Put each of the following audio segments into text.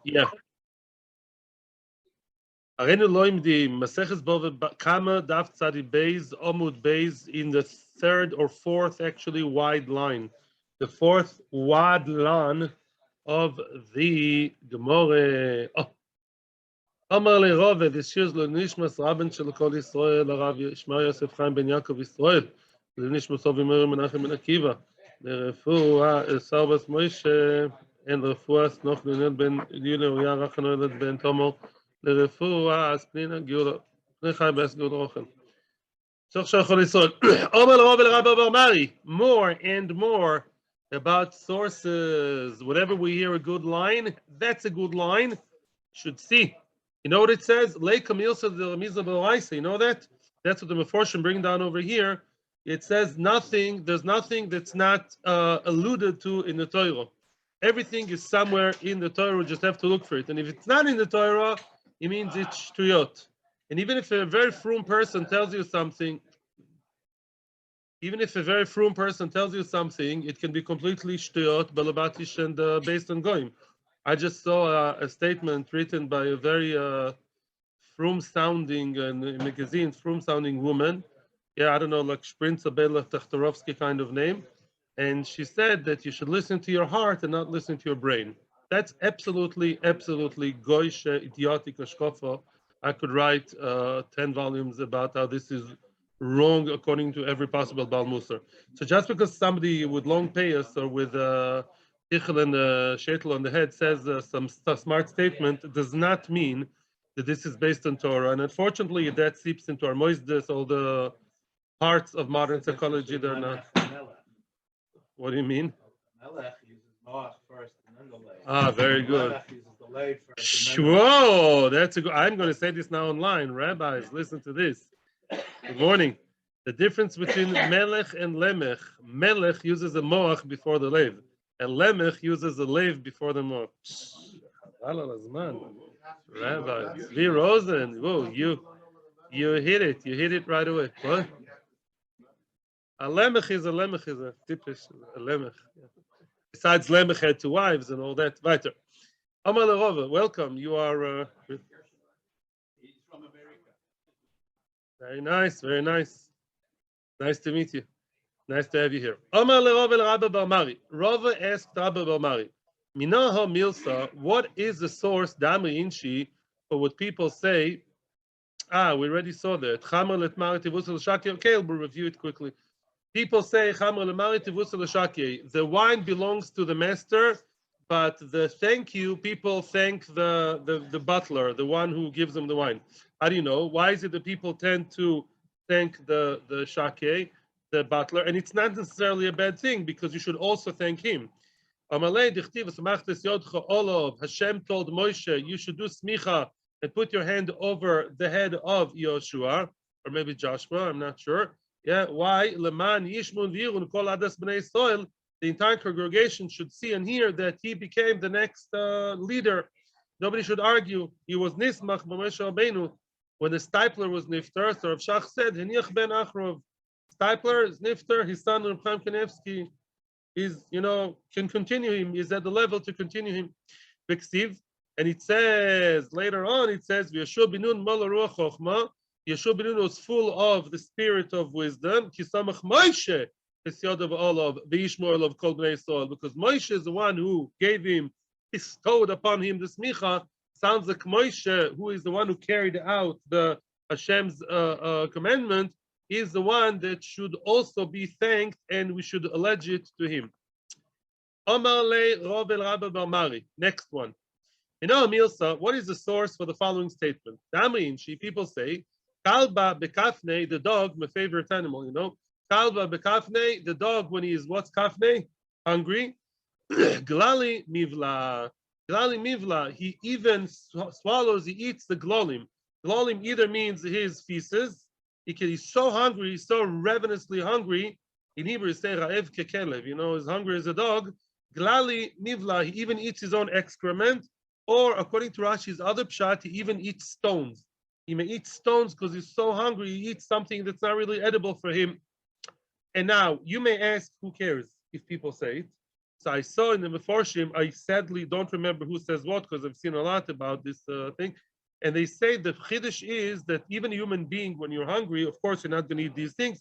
Yeah. Arenu loimdi Maseches Bava Kama Daf Tzadi Beis Amud Beis in the third or fourth actually wide line, the fourth wide line of the Gemara. Amar le Rove, this year's lo nishmas Rabban shel Kol Yisrael, Rav Shema Yosef Chaim ben Yaakov Yisrael, le nishmas Avi Meir Menachem ben Akiva, le Refuah Sarbas Moshe, and Refuah noch Leonel ben Yule Uriah Rachanoel ben Tomo, le Refuah Asplina Giula, le Chaim Bes Giula Rochel. Soch shel Kol Yisrael. Amar le Rove le Rabbi Bar Mari, more and more about sources. Whenever we hear a good line, that's a good line. Should see. You know what it says? You know that? That's what the Meforshim bring down over here. It says nothing, there's nothing that's not alluded to in the Torah. Everything is somewhere in the Torah, we just have to look for it. And if it's not in the Torah, it means it's shtuyot. And even if a very frum person tells you something, it can be completely shtuyot, balabatish, and based on goyim. I just saw a statement written by a very frum-sounding magazine, frum-sounding woman. Yeah, I don't know, like Sprinza Bela Tachtarovsky kind of name. And she said that you should listen to your heart and not listen to your brain. That's absolutely goyish, idiotic ashkofa. I could write 10 volumes about how this is wrong according to every possible Baal Musar. So just because somebody with long payas or with Tichel and Shetel on the head says some smart statement, it does not mean that this is based on Torah. And unfortunately, that seeps into our moistus, all the parts of modern psychology that are not. What do you mean? Melech uses Moach first and then the lathe. Ah, very good. Melech uses the lathe first. Whoa, that's a good. I'm going to say this now online. Rabbis, listen to this. Good morning. The difference between Melech and Lemech. Melech uses a Moach before the lathe. And Lemech uses a lave before the moach. Rabbi, Tzvi Rosen, whoa, you hit it right away. What? A Lemech is a typish a Lemech. Besides Lemech had 2 wives and all that. Weiter. Amar Lerova, welcome. You are. He's from America. Very nice. Nice to meet you. Nice to have you here. Amar leRava Rabbi Bar Mari. Rava asked Rabbi Bar Mari, Minaha Milsa, what is the source, Damri Inshi, for what people say? We already saw that. Chamar letmari tivusel l'shakye. Okay, we'll review it quickly. People say, Chamar letmari tivusel l'shakye. The wine belongs to the master, but the thank you, people thank the butler, the one who gives them the wine. How do you know? Why is it that people tend to thank the shakye, the butler, and it's not necessarily a bad thing because you should also thank him. Hashem told Moshe, you should do smicha and put your hand over the head of Yoshua, or maybe Joshua, I'm not sure. Yeah, why? The entire congregation should see and hear that he became the next leader. Nobody should argue. He was nismach b'Moshe Rabbeinu. When the stipler was niftar, so Rav Shach said, Heniach ben Achrov. Stipler is nifter, his son Reb Chaim Kanevsky is, can continue him, is at the level to continue him. B'ksiv, and it says, later on, it says, Yeshua binun mala ruach chochma, Yeshua binun was full of the spirit of wisdom, Kisamach Moshe, Esyod of Olav, V'yishmor of Kol Bnei Yisrael, because Moshe is the one who gave him, bestowed upon him the smicha. Sounds like Moshe, who is the one who carried out the Hashem's commandment, is the one that should also be thanked, and we should allege it to him. Amar le Rov el Rabbi Bar Mari. Next one. Milsa, what is the source for the following statement? Damrin, people say, Kalba bekafne, the dog, my favorite animal, Kalba bekafne, the dog, when he is, what's kafne? Hungry. Glali mivla. Glali mivla, he even swallows, he eats the glolim. Glolim either means his feces. He's so hungry, he's so ravenously hungry. In Hebrew, say ra'ev kekelev, he's hungry as a dog. Glali mivla, he even eats his own excrement. Or according to Rashi's other pshat, he even eats stones. He may eat stones because he's so hungry, he eats something that's not really edible for him. And now, you may ask, who cares if people say it? So I saw in the Meforshim, I sadly don't remember who says what because I've seen a lot about this thing. And they say the chiddush is that even a human being, when you're hungry, of course, you're not going to eat these things.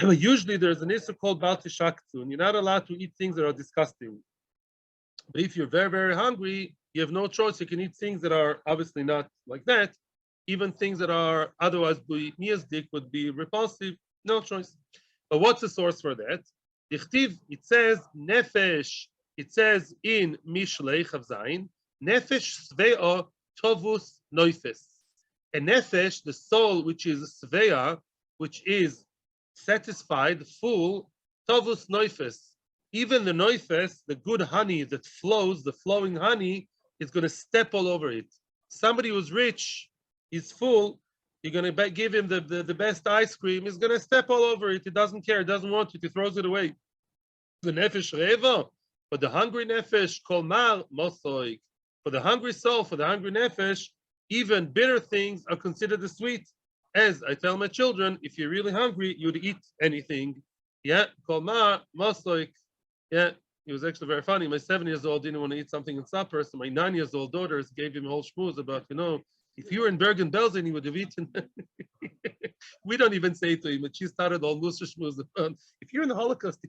But usually there's an issue called Bal Tishaktu, and you're not allowed to eat things that are disgusting. But if you're very, very hungry, you have no choice. You can eat things that are obviously not like that. Even things that are otherwise miyazdik would be repulsive. No choice. But what's the source for that? It says nefesh. It says in Mishlei Chavzayin, nefesh svea tovus noifes. A nefesh, the soul, which is svea, which is satisfied, full, tovus noifes. Even the noifes, the good honey that flows, the flowing honey, is going to step all over it. Somebody who's rich, he's full, you're going to give him the best ice cream, he's going to step all over it. He doesn't care, he doesn't want it, he throws it away. The nefesh reva, for the hungry nefesh, kol mar mosoik. For the hungry soul, for the hungry nefesh, even bitter things are considered as sweet. As I tell my children, if you're really hungry, you'd eat anything. Yeah, kol mar mosoik. Yeah, it was actually very funny. My 7 years old didn't want to eat something in supper, so my 9 years old daughters gave him a whole schmooze about, if you were in Bergen-Belsen, he would have eaten. We don't even say it to him, but she started all Musa schmooze. If you're in the Holocaust,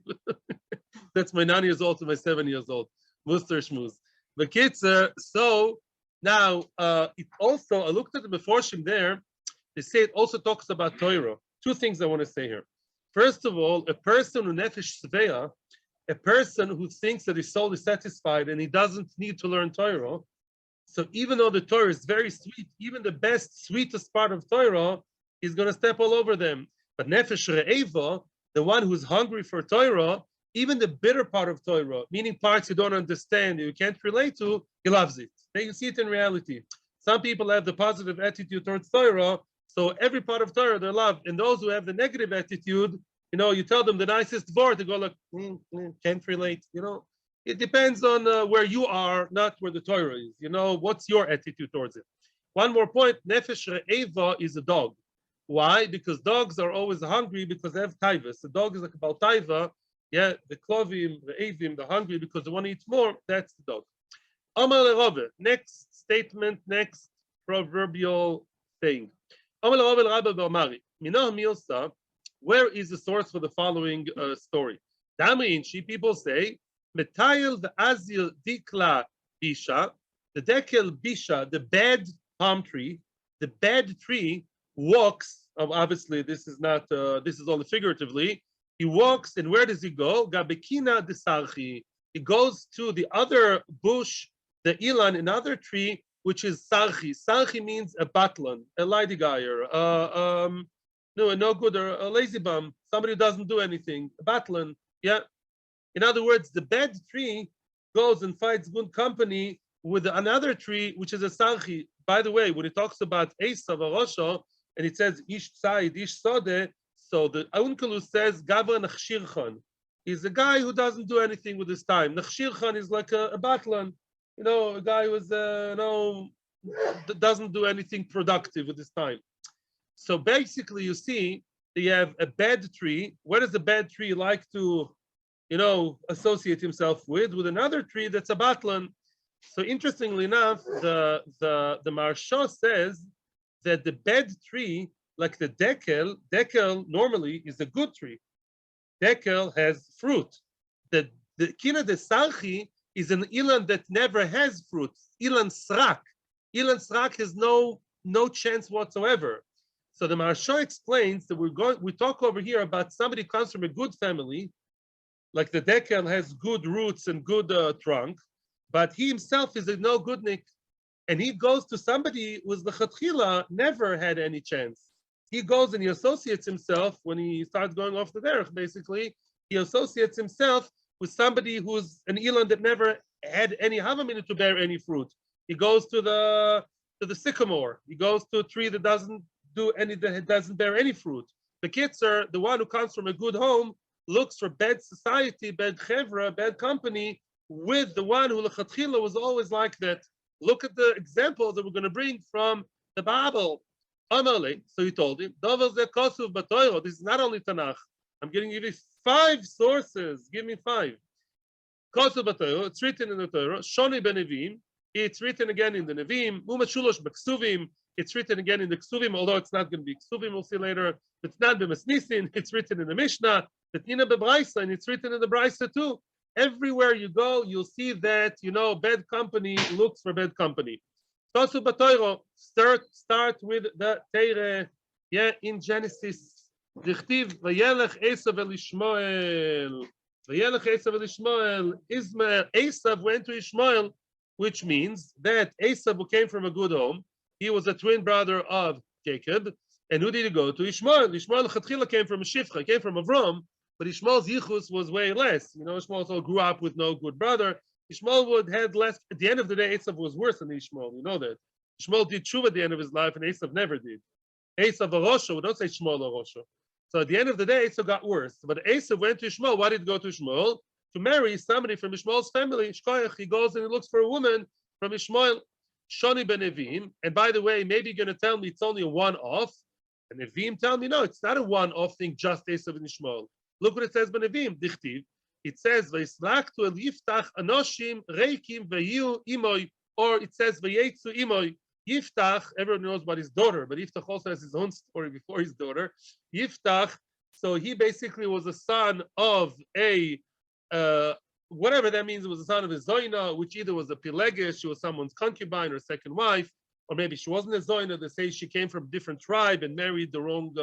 that's my 9 years old to my 7 years old. Muster schmooze. The kids, so now, it also, I looked at the Meforshim there, they say it also talks about Torah. Two things I want to say here. First of all, a person who nefesh svea, a person who thinks that his soul is satisfied and he doesn't need to learn Torah. So even though the Torah is very sweet, even the best, sweetest part of Torah is going to step all over them. But nefesh re'eva, the one who's hungry for Torah, even the bitter part of Torah, meaning parts you don't understand, you can't relate to, he loves it. Then you see it in reality. Some people have the positive attitude towards Torah, so every part of Torah they love. And those who have the negative attitude, you tell them the nicest word, they go like, can't relate. It depends on where you are, not where the Torah is. What's your attitude towards it? One more point, nefesh re'eva is a dog. Why? Because dogs are always hungry because they have taivas. The dog is like about taiva. Yeah, the klovim, the avim, the hungry because they want to eat more. That's the dog. Amar leRabbe. Next statement, next proverbial thing. Amar leRabbe l'Rabbe bar Mari. Minah milsa. Where is the source for the following story? Damri, people say, Metayel v'azil dikla bisha, the dekel bisha, the bad palm tree, the bad tree walks. Obviously, this is not. This is only figuratively. He walks, and where does he go? Gabekina de sarchi. He goes to the other bush, the ilan, another tree, which is sarchi. Sarchi means a batlan, a leidigayer, no good, or a lazy bum, somebody who doesn't do anything, a batlan. Yeah. In other words, the bad tree goes and fights good company with another tree, which is a sarchi. By the way, when it talks about Esav Arosha, and it says ish tzayid, ish sode, so the uncle who says Gavra Nachshirchan is a guy who doesn't do anything with his time. Nachshirchan is like a batlan, a guy who doesn't do anything productive with his time. So basically, you see, you have a bad tree. What does the bad tree like to, associate himself with? With another tree that's a batlan. So interestingly enough, the Maharsha says that the bad tree, like the dekel normally is a good tree. Dekel has fruit. The kina de sarchi is an ilan that never has fruit. Ilan srak. Ilan srak has no chance whatsoever. So the Maharsha explains that we talk over here about somebody who comes from a good family, like the dekel has good roots and good trunk, but he himself is a no goodnik, and he goes to somebody who's the chatchila never had any chance. He goes and he associates himself when he starts going off the derech. Basically, he associates himself with somebody who's an ilan that never had any havamina to bear any fruit. He goes to the sycamore. He goes to a tree that doesn't bear any fruit. The kitzer, the one who comes from a good home, looks for bad society, bad chevra, bad company, with the one who lechatchila was always like that. Look at the examples that we're going to bring from the Bible. Amalei, so he told him, this is not only Tanakh. I'm giving you 5 sources. Give me 5. Kosu b'Torah, it's written in the Torah. Shoni benevim, it's written again in the Nevim. Umashulosh b'Ksuvim, it's written again in the Ksuvim, although it's not going to be Ksuvim, we'll see later. It's not b'Masnisin, it's written in the Mishnah. But Nina b'Braisa, and it's written in the Braisa too. Everywhere you go, you'll see that, bad company looks for bad company. Kosu b'Torah, start with the Teire, in Genesis. Dichtiv, vayelech Esav el Ishmael. Vayelech Esav el Ishmael. Esav went to Ishmael, which means that Esav, who came from a good home, he was a twin brother of Jacob. And who did he go to? Ishmael. Ishmael Chatchila came from a Shifcha, came from Avram, but Ishmael's yichus was way less. Ishmael also grew up with no good brother. Ishmael had less. At the end of the day, Esav was worse than Ishmael. You know that. Ishmael did tshuva at the end of his life, and Esav never did. Esav Arosha, we don't say Shmuel Arosha. So at the end of the day, Esav got worse. But Esav went to Ishmael. Why did he go to Ishmael? To marry somebody from Ishmael's family. Shkoyach, he goes and he looks for a woman from Ishmael. Shoni ben Nevim. And by the way, maybe you're going to tell me it's only a one-off. And Nevim tell me, no, it's not a one-off thing, just Esav and Ishmael. Look what it says by Nevim. Dichtiv. It says, Vayslachtu el yiftach anoshim reikim vayu imoy. Or it says, Vayetzu imoy. Yiftach, everyone knows about his daughter, but Yiftach also has his own story before his daughter. Yiftach, so he basically was a son of a, whatever that means, it was a son of a Zoina, which either was a Pelegish, she was someone's concubine or second wife, or maybe she wasn't a Zoina. They say she came from a different tribe and married the wrong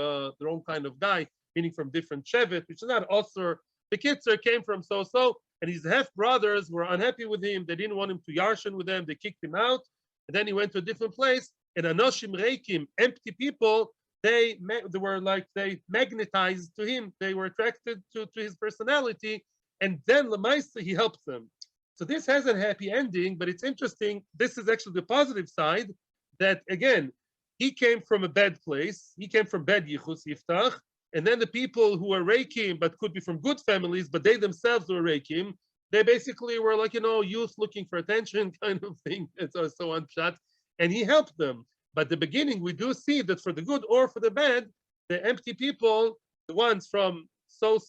kind of guy, meaning from different Shevet, which is not Osir. The Kitzer came from so-so, and his half-brothers were unhappy with him. They didn't want him to yarshin with them. They kicked him out. And then he went to a different place, and Anoshim Reikim, empty people, they magnetized to him. They were attracted to his personality, and then Lamaisa, he helped them. So this has a happy ending, but it's interesting. This is actually the positive side, that again, he came from a bad place. He came from bad Yichus, Yiftach, and then the people who were Reikim, but could be from good families, but they themselves were Reikim, they basically were like, youth looking for attention kind of thing, and so on, shot, and he helped them. But at the beginning, we do see that for the good or for the bad, the empty people, the ones from so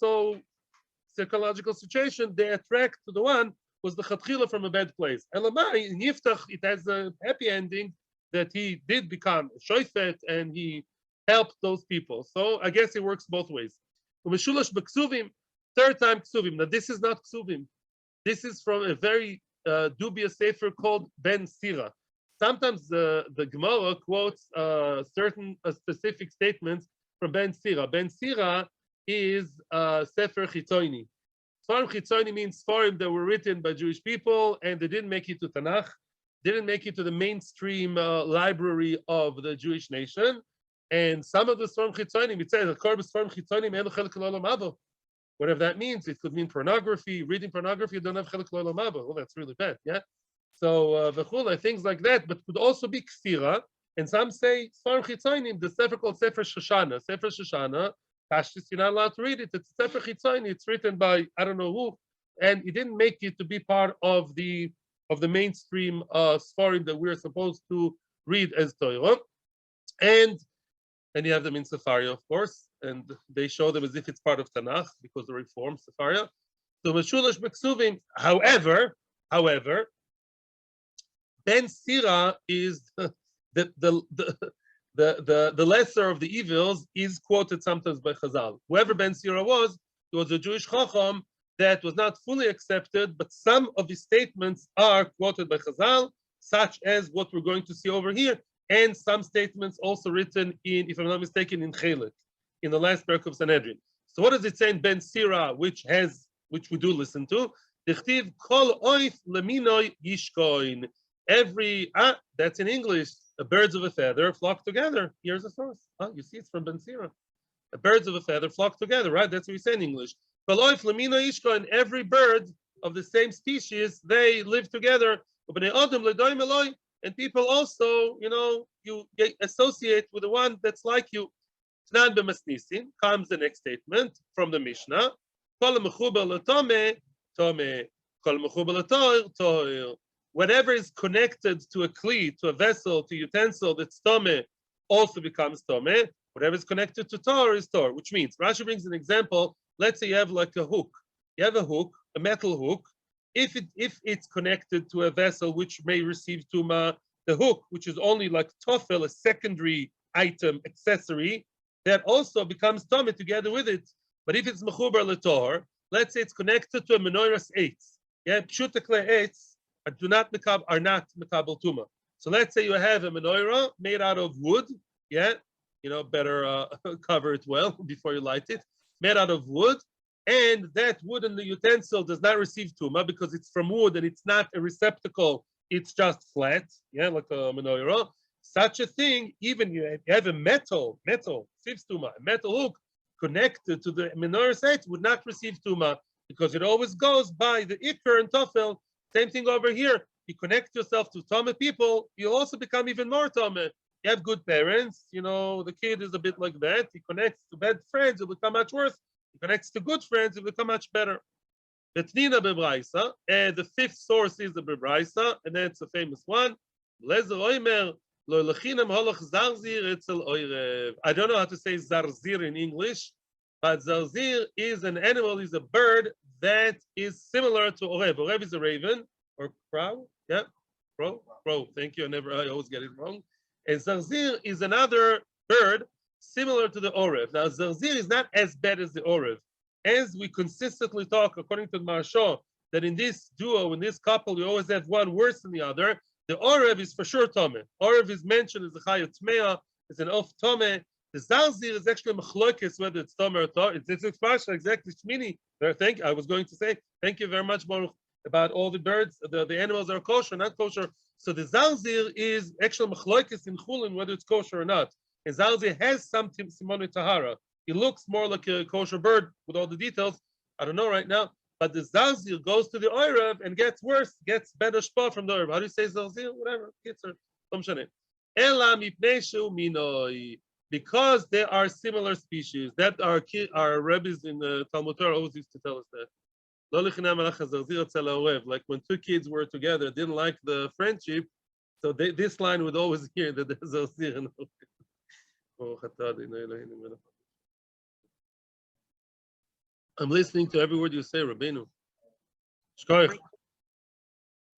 psychological situation, they attract to the one was the Chatchila from a bad place. Elamai, in Yiftach, it has a happy ending that he did become a shoifet and he helped those people. So I guess it works both ways. Umeshulash b'ksuvim, third time ksuvim. Now this is not ksuvim. This is from a very dubious sefer called Ben Sira. Sometimes the Gemara quotes certain specific statements from Ben Sira. Ben Sira is sefer chitoni. Sfarim chitoni means sfarim that were written by Jewish people and they didn't make it to Tanakh, didn't make it to the mainstream library of the Jewish nation. And some of the sfarim chitoni, it says, sfarim chitoni me'enu chelek l'olam haba. Whatever that means, it could mean pornography, reading pornography, you don't have chelek l'olam haba. Well, that's really bad, yeah? So, things like that, but could also be ksira. And some say, Sfarim Chitzonim, the sefer called Sefer Shoshana. Sefer Shoshana, Pashtus, you're not allowed to read it. It's Sefer Chitzonim, it's written by, I don't know who, and it didn't make it to be part of the mainstream Sfarim that we're supposed to read as Torah. And you have them in Sefaria, of course, and they show them as if it's part of Tanakh because they reform Sefaria. So Meshulash Beksuvim, however, Ben Sira is the lesser of the evils, is quoted sometimes by Chazal. Whoever Ben Sira was, he was a Jewish Chacham that was not fully accepted, but some of his statements are quoted by Chazal, such as what we're going to see over here, and some statements also written in, if I'm not mistaken, in Chelik, in the last parak of Sanhedrin. So what does it say in Ben Sira, which we do listen to? Dichtiv kol oif leminoi yishkoin. That's in English. The birds of a feather flock together. Here's the source. You see, it's from Ben Sira. The birds of a feather flock together, right? That's what we say in English. Kol oif leminoi yishkoin. Every bird of the same species, they live together. And people also, you associate with the one that's like you. Tnan b'masnisin comes the next statement from the Mishnah. Kol mechuber l'tomeh, tomeh. Kol mechuber l'tor, tor. Whatever is connected to a kli, to a vessel, to utensil that's tomeh, also becomes tomeh. Whatever is connected to tor is tor, which means, Rashi brings an example. Let's say you have like a hook. You have a hook, a metal hook, If it's connected to a vessel which may receive tuma, the hook, which is only like tofel, a secondary item, accessory, that also becomes tummy together with it. But if it's mechubar letohar, let's say it's connected to a menorah's eitz. Yeah, pshutakle eitz are not mekabel tuma. So let's say you have a menorah made out of wood. Yeah, better cover it well before you light it. Made out of wood, and that wooden utensil does not receive tuma because it's from wood and it's not a receptacle. It's just flat. Yeah, like a menorah. Such a thing, even you have a metal receives tuma, a metal hook connected to the menorah site would not receive tuma because it always goes by the ikr and tofel. Same thing over here. You connect yourself to tome people, you'll also become even more tome. You have good parents, the kid is a bit like that. He connects to bad friends, it'll become much worse. He connects to good friends, it'll become much better. Betnina bebraisa, and the fifth source is the bebraisa, and that's a famous one. Lezer oimer. I don't know how to say zarzir in English, but zarzir is an animal, is a bird that is similar to orev. Orev is a raven or crow. Yeah, crow. Thank you. I always get it wrong. And zarzir is another bird similar to the orev. Now, zarzir is not as bad as the orev. As we consistently talk, according to the Maharsha, that in this duo, in this couple, you always have one worse than the other. The orev is for sure tome. Orev is mentioned as a chayot tmeah, it's an off tome. The zarzir is actually machlokes whether it's tome or tome. It's expression exactly shmini. I was going to say thank you very much, Baruch, about all the birds, the animals are kosher, not kosher. So the zarzir is actually machlokes in chulin whether it's kosher or not. And zarzir has some simone tahara. He looks more like a kosher bird with all the details. I don't know right now. But the zarzir goes to the orev and gets worse, gets better shpa from the orev. How do you say zarzir? Whatever. Because there are similar species. That our rabbis in the Talmud Torah always used to tell us that. Like when two kids were together, didn't like the friendship, so this line would always hear that there's zarzir. I'm listening to every word you say, Rabbeinu. Shkoich.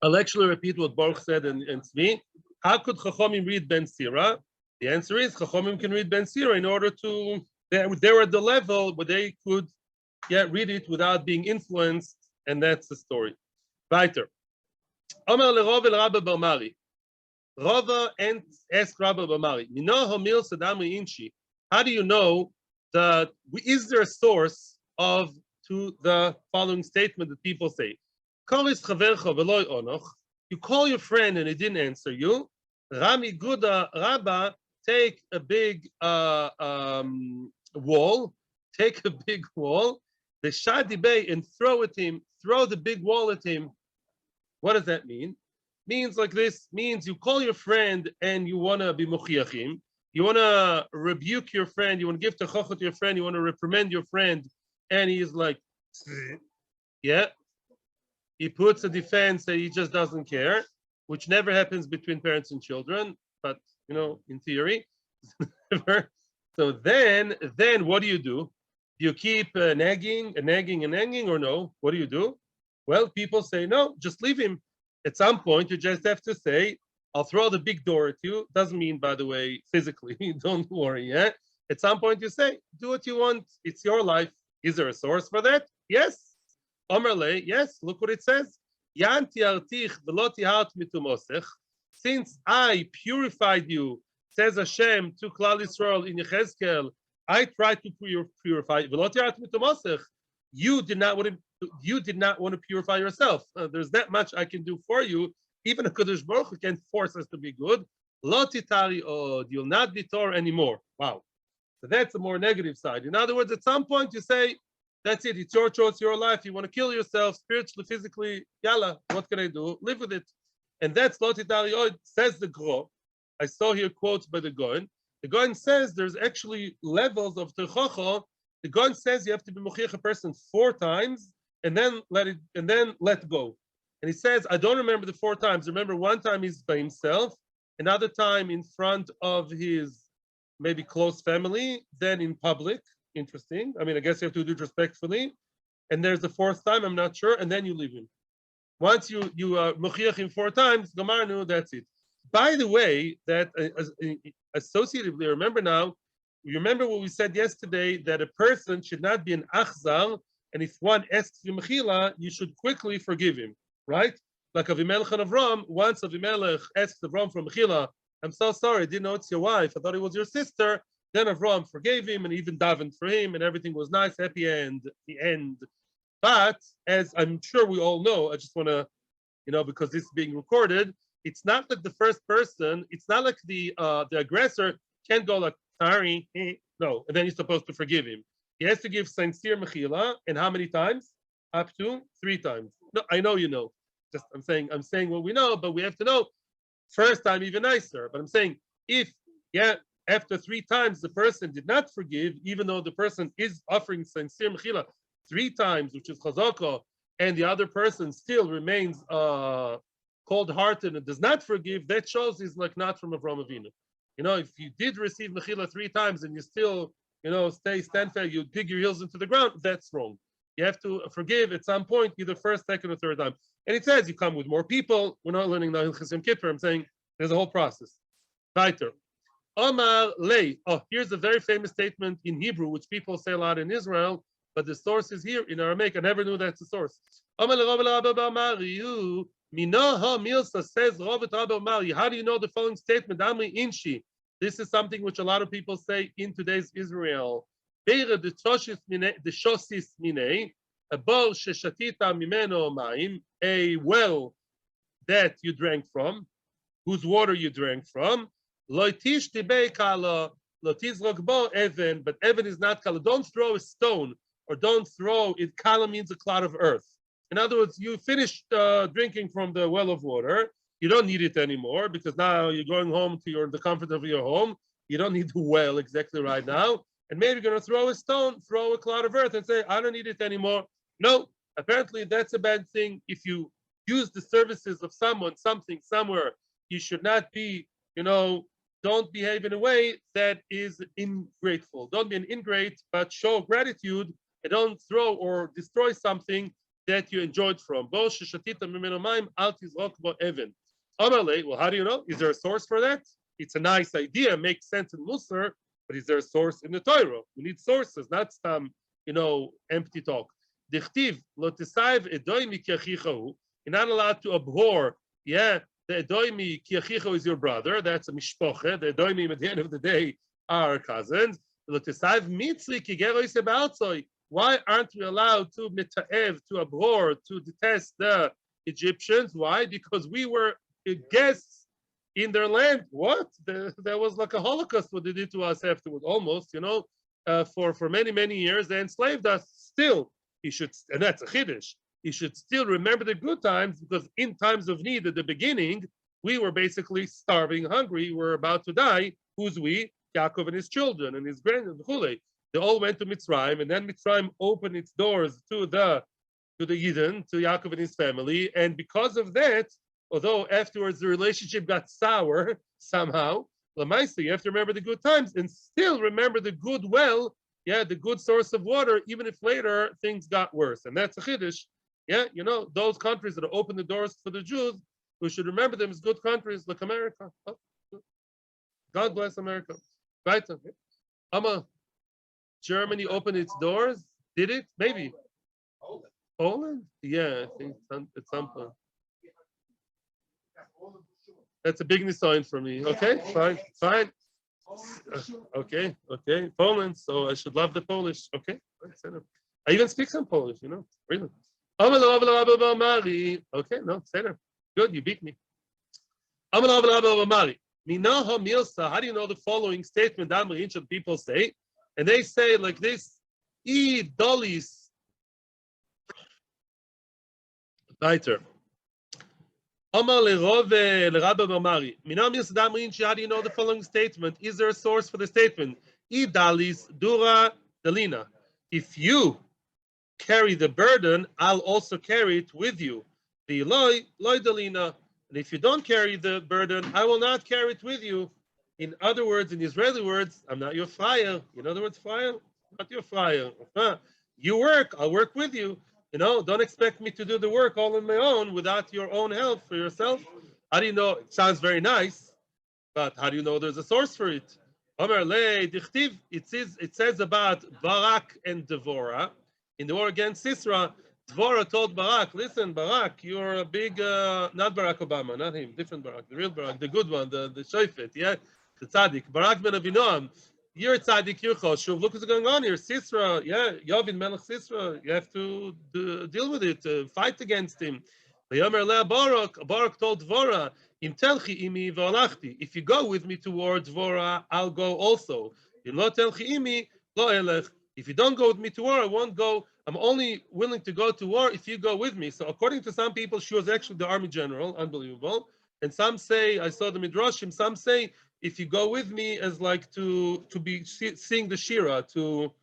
I'll actually repeat what Baruch said and Tzvi. How could Chachomim read Ben Sira? The answer is Chachomim can read Ben Sira in order to, they were at the level where they could read it without being influenced, and that's the story. Weiter. Omer leRov el Rabba Bar Mari. Rava asked Rabba Bar Mari, Mino homil sadamri inchi. How do you know that, is there a source to the following statement that people say? You call your friend and he didn't answer you. Rami Guda Rabba, take a big wall, the Shadi Bay, and throw the big wall at him. What does that mean? Means like this, means you call your friend and you want to be mochiachim, you want to rebuke your friend, you want to give techocha to your friend, you want to reprimand your friend, and he's like, he puts a defense that he just doesn't care, which never happens between parents and children, but in theory. So then what do? Do you keep nagging, or no? What do? Well, people say, no, just leave him. At some point, you just have to say, I'll throw the big door at you. Doesn't mean, by the way, physically, don't worry, yeah? At some point, you say, do what you want. It's your life. Is there a source for that? Yes. Omerle, yes, look what it says. Since I purified you, says Hashem to Klal Yisrael in Yechezkel, I tried to purify. You did not want to purify yourself. There's that much I can do for you. Even a Kadosh Baruch Hu can't force us to be good. You'll not be Torah anymore. Wow. So that's a more negative side. In other words, at some point you say, that's it, it's your choice, your life. You want to kill yourself spiritually, physically, yalla, what can I do? Live with it. And that's lo titari od, says the Gro. I saw here quotes by the Goin. The Goin says there's actually levels of techocha. The Goin says you have to be mochiach a person 4 times and then let go. And he says, I don't remember the 4 times. Remember, one time he's by himself, another time in front of his maybe close family, then in public. Interesting. I mean, I guess you have to do it respectfully. And there's the 4th time, I'm not sure, and then you leave him. Once you mechiach him 4 times, gamarnu, that's it. By the way, that associatively, remember now, you remember what we said yesterday, that a person should not be an achzar, and if one asks you mechila, you should quickly forgive him, right? Like Avimelech and Avram, once Avimelech asks Avram for mechila, I'm so sorry, I didn't know it's your wife, I thought it was your sister. Then Avram forgave him and even davened for him, and everything was nice, happy end, the end. But as I'm sure we all know, I just want to, because this is being recorded, it's not like the first person, it's not like the aggressor can't go like, sorry, no, and then you're supposed to forgive him. He has to give sincere mechila, and how many times? Up to 3 times. No, I know you know. Just I'm saying what we know, but we have to know. First time even nicer. But I'm saying if after 3 times the person did not forgive, even though the person is offering sincere mechila 3 times, which is chazaka, and the other person still remains cold-hearted and does not forgive, that shows he's like not from Avraham Avinu. If you did receive mechila 3 times and you still, stand fair, you dig your heels into the ground, that's wrong. You have to forgive at some point, either first, second, or third time. And it says you come with more people. We're not learning now Hilchos Yom Kippur. I'm saying there's a whole process. Weiter. Omar lei. Oh, here's a very famous statement in Hebrew, which people say a lot in Israel, but the source is here in Aramaic. I never knew that's the source. Omar Minoha Milsa says, how do you know the following statement? Amri Inshi. This is something which a lot of people say in today's Israel. A well that you drank from, whose water you drank from. But Evan is not kala. Don't throw a stone, or don't throw it. Kala means a clod of earth. In other words, you finished drinking from the well of water. You don't need it anymore because now you're going home to the comfort of your home. You don't need the well exactly right now. And maybe you're going to throw a stone, throw a clod of earth and say, I don't need it anymore. No, apparently that's a bad thing. If you use the services of someone, something, somewhere, you should not be, don't behave in a way that is ingrateful. Don't be an ingrate, but show gratitude and don't throw or destroy something that you enjoyed from. Well, how do you know? Is there a source for that? It's a nice idea, makes sense in Musar, but is there a source in the Torah? We need sources, not some, empty talk. You're not allowed to abhor, the Edoimi Kiachicho is your brother, that's a mishpoche. The Edoimim at the end of the day are cousins. Why aren't we allowed to mita'ev, to abhor, to detest the Egyptians? Why? Because we were guests in their land. What? There was like a Holocaust what they did to us afterward, almost, for many, many years. They enslaved us. Still, and that's a chiddush, he should still remember the good times, because in times of need at the beginning, we were basically starving, hungry, we were about to die. Who's we? Yaakov and his children and his grandchildren. They all went to Mitzrayim, and then Mitzrayim opened its doors to the Yidden, to Yaakov and his family. And because of that, although afterwards the relationship got sour somehow, Lamaisa, you have to remember the good times and still remember the good well, the good source of water, even if later things got worse. And that's a chiddush. Those countries that open the doors for the Jews, we should remember them as good countries like America. Oh, God bless America. Right? Germany opened its doors. Did it? Maybe. Poland? Yeah, I think at some point. That's a big sign for me. Okay, fine. Okay. Poland. So I should love the Polish. Okay. I even speak some Polish, really. Okay, no, Seder. Good, you beat me. How do you know the following statement? Ancient people say, and they say like this: "E dolis." Weiter. How do you know the following statement? Is there a source for the statement? "E dalis dura dalina." If you carry the burden, I'll also carry it with you. The loy dalina. And if you don't carry the burden, I will not carry it with you. In other words, in Israeli words, I'm not your friar. You know the word friar? Not your friar. You work, I'll work with you. You know, don't expect me to do the work all on my own without your own help for yourself. How do you know? It sounds very nice, but how do you know there's a source for it? Omer le dichtiv. It says about Barak and Devorah in the war against Sisera. Devorah told Barak, "Listen, Barak, you're a big not Barack Obama, not him, different Barak, the real Barak, the good one, the shofet, yeah, the tzaddik, Barak ben Avinoam. You're a tzaddik, you're choshuv. Look what's going on here. Sisera, yeah, Yovin Melech Sisera. You have to deal with it, fight against him." Vayomer le Barak told Dvorah, "Im telchi imi v'alachti." If you go with me towards Dvorah, I'll go also. Im lo telchi imi lo elech. If you don't go with me to war, I won't go. I'm only willing to go to war if you go with me. So according to some people, she was actually the army general. Unbelievable. And some say, I saw the midrashim. Some say, if you go with me, as like to be sing the shira, to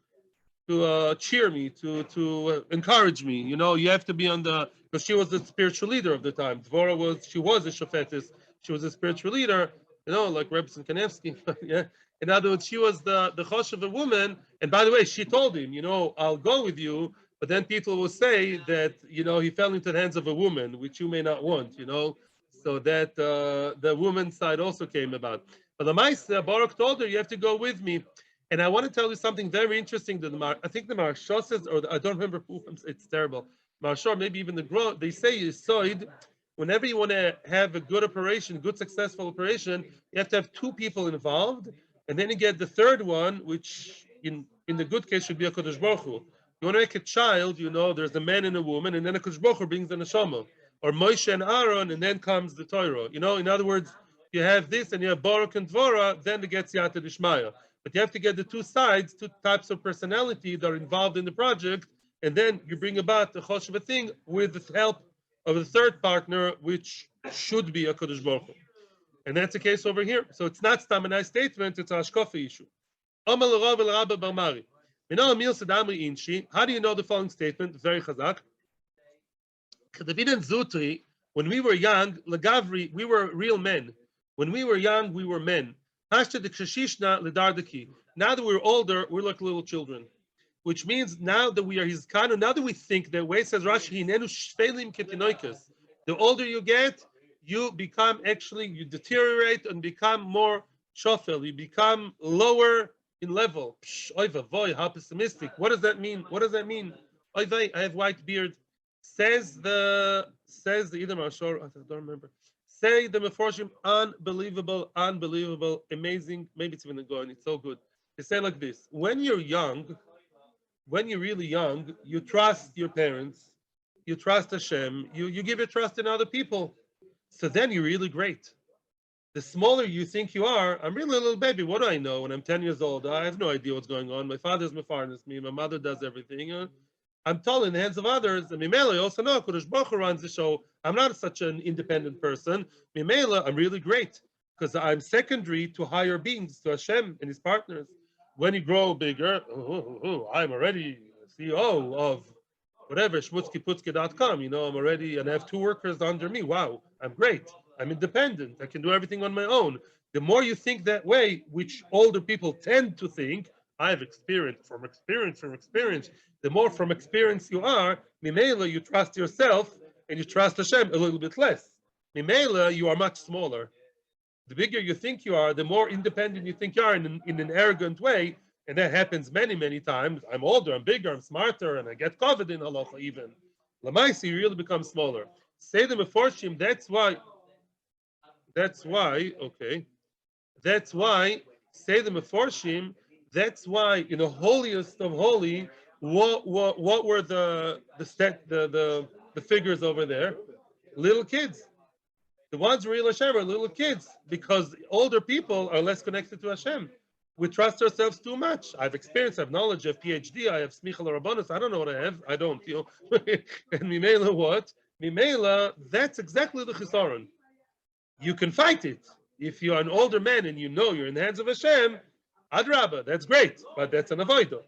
cheer me, to encourage me. You know, you have to be on the, because she was the spiritual leader of the time. Dvorah was a shofetis. She was a spiritual leader. You know, like Rebbe Kanevsky. Yeah. In other words, she was the chosh of a woman. And by the way, she told him, you know, I'll go with you. But then people will say that, you know, he fell into the hands of a woman, which you may not want, you know. So that the woman's side also came about. But the Maisa, Barak told her, you have to go with me. And I want to tell you something very interesting. That I think the Maharsha says, or I don't remember who, it's terrible. Maharsha, maybe even the Gro, they say Yisoid, whenever you want to have a good operation, good successful operation, you have to have two people involved. And then you get the third one, which in the good case should be a Kodesh Baruch Hu. You want to make a child, you know, there's a man and a woman, and then a Kodesh Baruch Hu brings the neshama. Or Moshe and Aaron, and then comes the Torah. You know, in other words, you have this and you have Baruch and Dvorah, then it gets Yata Dishmaya. But you have to get the two sides, two types of personality that are involved in the project, and then you bring about the Choshev thing with the help of the third partner, which should be a Kodesh Baruch Hu. And that's the case over here. So it's not a nice statement, it's a Hashkafa issue. How do you know the following statement? Very chazak. When we were young, Lagavri, we were real men. When we were young, we were men. Now that we're older, we're like little children. Which means now that we are his kanu, now that we think that way, says Rashi, the older you get, you become actually, you deteriorate and become more shofel. You become lower in level. Oy vavoy, how pessimistic. What does that mean? What does that mean? Oy vay, I have white beard. Says the Idam Ashor, I don't remember. Say the Meforshim, unbelievable, amazing. Maybe it's even going, it's so good. They say like this: when you're young, when you're really young, you trust your parents, you trust Hashem, you give your trust in other people. So then you're really great. The smaller you think you are, I'm really a little baby. What do I know? When I'm 10 years old, I have no idea what's going on. My father's mefarnes me, my mother does everything. I'm tall in the hands of others. And Mimela, also know Kodesh Baruch Hu runs the show. I'm not such an independent person. Mimela, I'm really great because I'm secondary to higher beings, to Hashem and his partners. When you grow bigger, I'm already CEO of whatever, shmutzkiputski.com. You know, I'm already, and I have 2 workers under me. Wow, I'm great. I'm independent. I can do everything on my own. The more you think that way, which older people tend to think, I have experience. The more from experience you are, Mimela, you trust yourself and you trust Hashem a little bit less. Mimela, you are much smaller. The bigger you think you are, the more independent you think you are in an arrogant way. And that happens many, many times. I'm older, I'm bigger, I'm smarter, and I get covered in halacha even. Lamaisi, you really become smaller. Say the Meforshim, that's why, say the Meforshim, that's why in the holiest of holy, what were the figures over there? Little kids. The ones real Hashem are little kids because older people are less connected to Hashem. We trust ourselves too much. I have experience, I have knowledge, I have PhD, I have smicha l'rabbanos. I don't know what I have. I don't. You know. And Mimela what? Mimela, that's exactly the chisaron. You can fight it. If you're an older man and you know you're in the hands of Hashem, Adrabah, that's great, but that's an avoido.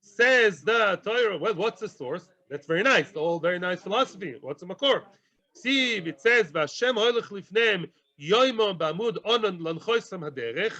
Says the Torah, well, what's the source? That's very nice, the whole very nice philosophy. What's the makor? See, it says, Vashem hoilech lifneim yoimo b'amud onan lanchoisam haderech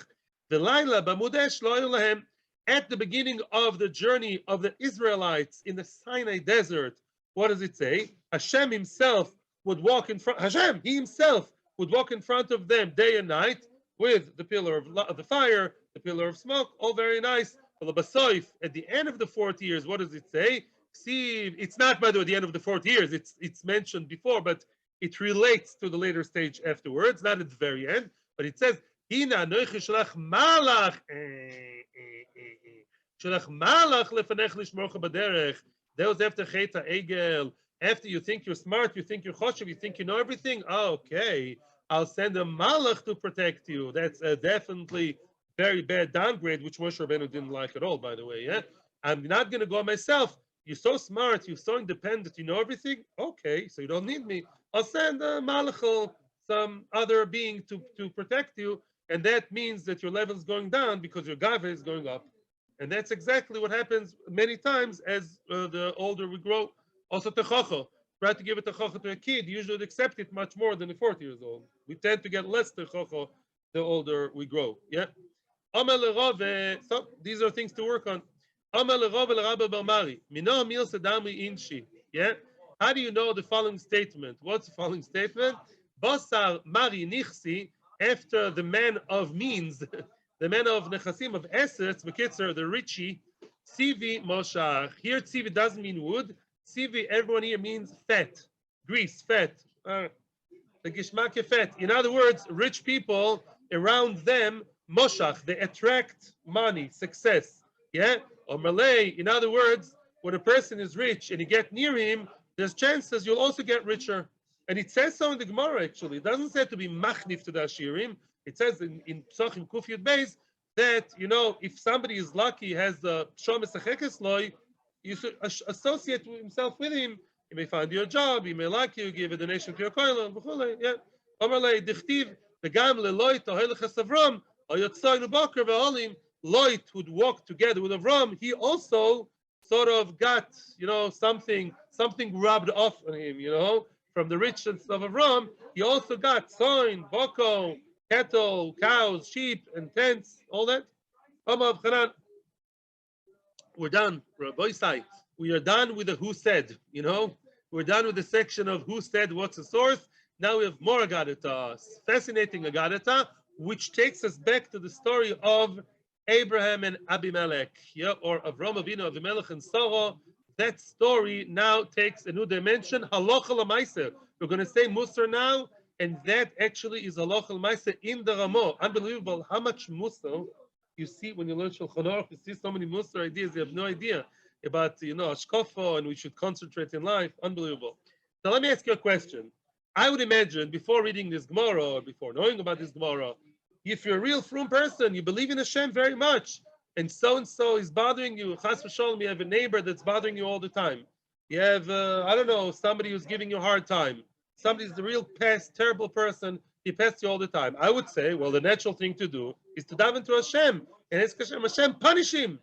v'layla b'amud esh lo lahem. At the beginning of the journey of the Israelites in the Sinai desert, what does it say? Hashem himself would walk in front. Hashem, he himself would walk in front of them day and night with the pillar of the fire, the pillar of smoke, all very nice. At the end of the 40 years, what does it say? See, it's not, by the way, the end of the 40 years. It's mentioned before, but it relates to the later stage afterwards, not at the very end. But it says, Hina anochi shalach malach shalach malach lefanech lishmorcha baderech. Those after cheta egel. After you think you're smart, you think you're choshev, you think you know everything. Okay, I'll send a malach to protect you. That's definitely very bad downgrade, which Moshe Rabbeinu didn't like at all, by the way. Yeah, I'm not going to go myself. You're so smart, you're so independent, you know everything. Okay, so you don't need me. I'll send a malach, some other being to protect you, and that means that your level is going down because your gava is going up. And that's exactly what happens many times as the older we grow. Also, techocho. Try to give a techocho to a kid, you usually accept it much more than a 40 years old. We tend to get less techocho the older we grow. Yeah. So these are things to work on. Yeah. How do you know the following statement? What's the following statement? Basar mari nichsi, after the man of means, the man of nechasim, of assets, Bekitzer, the richie, Tzivi Moshach. Here, Tzivi doesn't mean wood. Tzivi, everyone here means fat, grease, fat. The Gishmak fat. In other words, rich people around them, Moshach, they attract money, success. Yeah? Or Malay, in other words, when a person is rich and you get near him, there's chances you'll also get richer. And it says so in the Gemara, actually. It doesn't say to be machnif to the Ashirim. It says in Psachim Kuf Yud Beis that, you know, if somebody is lucky, has the Shomes Achekes Loi, you should associate himself with him. He may find you a job, he may like you, give a donation to your koilon, yeah. Omerlei, Dichtiv, the Gam Leloi, Tohelech Avram, Oyotzoy Nubaker Ve'olim, Loit would walk together with Avram. He also sort of got, you know, something rubbed off on him, you know, from the richness of Avram. He also got soin, boko, cattle, cows, sheep, and tents, all that. We're done, Rabbi Sai. We are done with the who said, you know. We're done with the section of who said, what's the source. Now we have more Agadata, fascinating Agadata, which takes us back to the story of Abraham and Abimelech, yeah, or Avram Avinu, Abimelech and Sarah. That story now takes a new dimension. Halacha l'maaseh. We're going to say Musar now, and that actually is halacha l'maaseh in the Ramo. Unbelievable how much Musar you see when you learn Shulchan Aruch. You see so many Musar ideas. You have no idea about, you know, Ashkofa, and we should concentrate in life. Unbelievable. So let me ask you a question. I would imagine before reading this Gemara or before knowing about this Gemara, if you're a real frum person, you believe in Hashem very much, and so is bothering you. Chas v'sholom, you have a neighbor that's bothering you all the time. You have, I don't know, somebody who's giving you a hard time. Somebody's the real pest, terrible person. He pests you all the time. I would say, well, the natural thing to do is to daven to Hashem and ask Hashem, Hashem, punish him.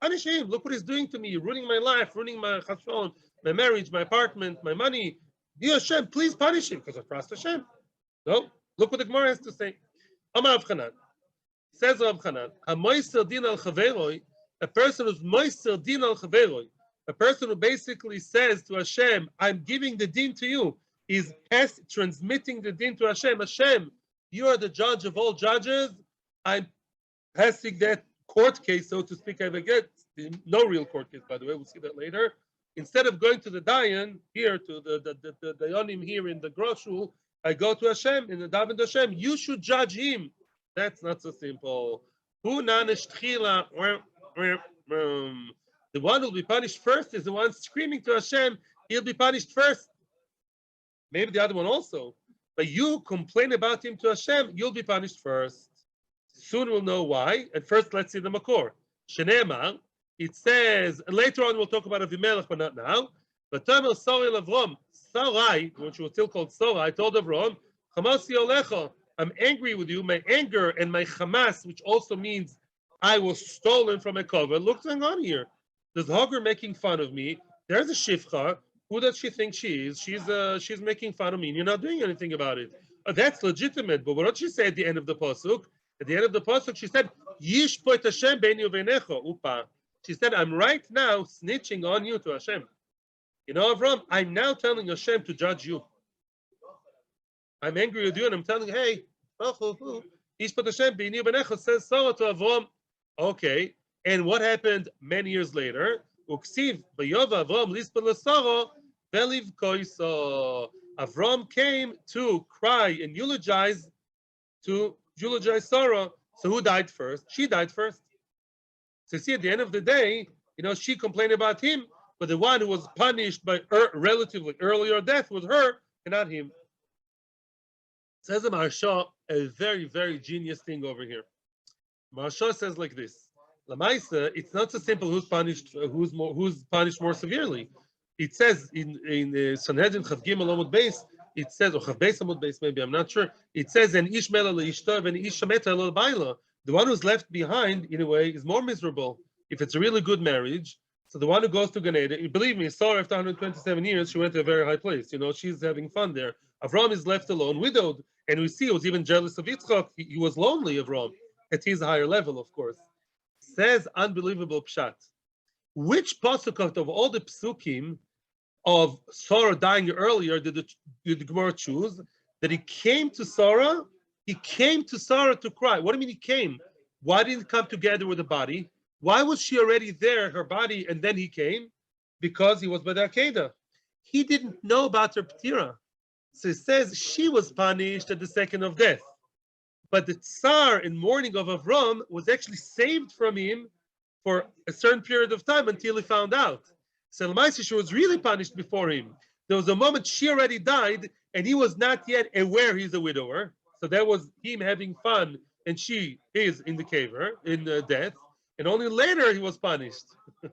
Punish him. Look what he's doing to me. You're ruining my life, ruining my chas v'sholom, my marriage, my apartment, my money. Dear Hashem, please punish him because I trust Hashem. No, look what the Gemara has to say. Amar Rav Chanan. Says Rav Chanan, a moiser din al chaveroi, a person who's moiser din al chaveroi, a person who basically says to Hashem, I'm giving the din to you, is transmitting the din to Hashem. Hashem, you are the judge of all judges. I'm passing that court case, so to speak. I get no real court case, by the way. We'll see that later. Instead of going to the Dayan here, to the Dayanim here in the Groshul, I go to Hashem in the daven to Hashem. You should judge him. That's not so simple. The one who will be punished first is the one screaming to Hashem. He'll be punished first. Maybe the other one also. But you complain about him to Hashem, you'll be punished first. Soon we'll know why. And first, let's see the Makor. Shenema, it says, and later on we'll talk about Avimelech, but not now. But Tomer Sarai Avram, Sarai, which was still called Sarai, told Avram, Chamasi Olecha, I'm angry with you. My anger and my Hamas, which also means I was stolen from a cover. Look what's going on here. There's Hagar making fun of me. There's a Shifcha. Who does she think she is? She's making fun of me, and you're not doing anything about it. That's legitimate. But what did she say at the end of the pasuk? At the end of the pasuk, she said, "Yish po et Hashem beini uvenecho." Upa. She said, "I'm right now snitching on you to Hashem." You know, Avram, I'm now telling Hashem to judge you. I'm angry with you, and I'm telling, hey, Ishpat Hashem, B'ini B'necha says Sarah to Avram. Okay, and what happened many years later? Uksiv V'yova Avram Lispat LaSarah Veliv Koiso. Avram came to cry and eulogize Sarah. So who died first? She died first. So see, at the end of the day, you know, she complained about him, but the one who was punished by relatively earlier death was her and not him. Says the Maharsha a very, very genius thing over here. Maharsha says like this: Lamaisa, it's not so simple who's punished more severely. It says in Sanhedrin Chav Gimel Amud Beis, it says, or Chav Beis Amud Beis, maybe I'm not sure. It says, "En ish mela leishto, and ish shameta lo baila." The one who's left behind, in a way, is more miserable if it's a really good marriage. So the one who goes to Gan Eden, believe me, Sarah, after 127 years, she went to a very high place. You know, she's having fun there. Avram is left alone, widowed, and we see he was even jealous of Yitzchak. He was lonely, Avram, at his higher level, of course. Says unbelievable pshat. Which pasuk of all the psukim of Sarah dying earlier did the Gemara choose? That he came to Sarah? He came to Sarah to cry. What do you mean he came? Why didn't he come together with the body? Why was she already there, her body, and then he came? Because he was by the Akedah. He didn't know about her Ptira. So it says she was punished at the second of death. But the Tsar in mourning of Avram was actually saved from him for a certain period of time until he found out. So she was really punished before him. There was a moment she already died, and he was not yet aware he's a widower. So that was him having fun, and she is in the caver, in death. And only later he was punished.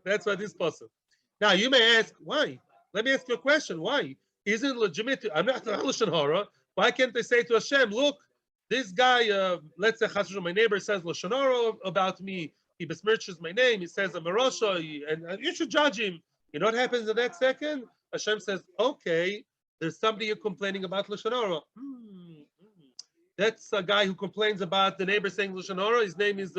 That's why this is possible. Now you may ask, why? Let me ask you a question. Why? Isn't it legitimate? I'm not Lashon Hara. Why can't they say to Hashem, look, this guy, let's say my neighbor says Lashon Hara about me. He besmirches my name. He says I'm a Rasha, and you should judge him. You know what happens in that second? Hashem says, okay, there's somebody you're complaining about Lashon Hara. That's a guy who complains about the neighbor saying Lashon Hara. His name is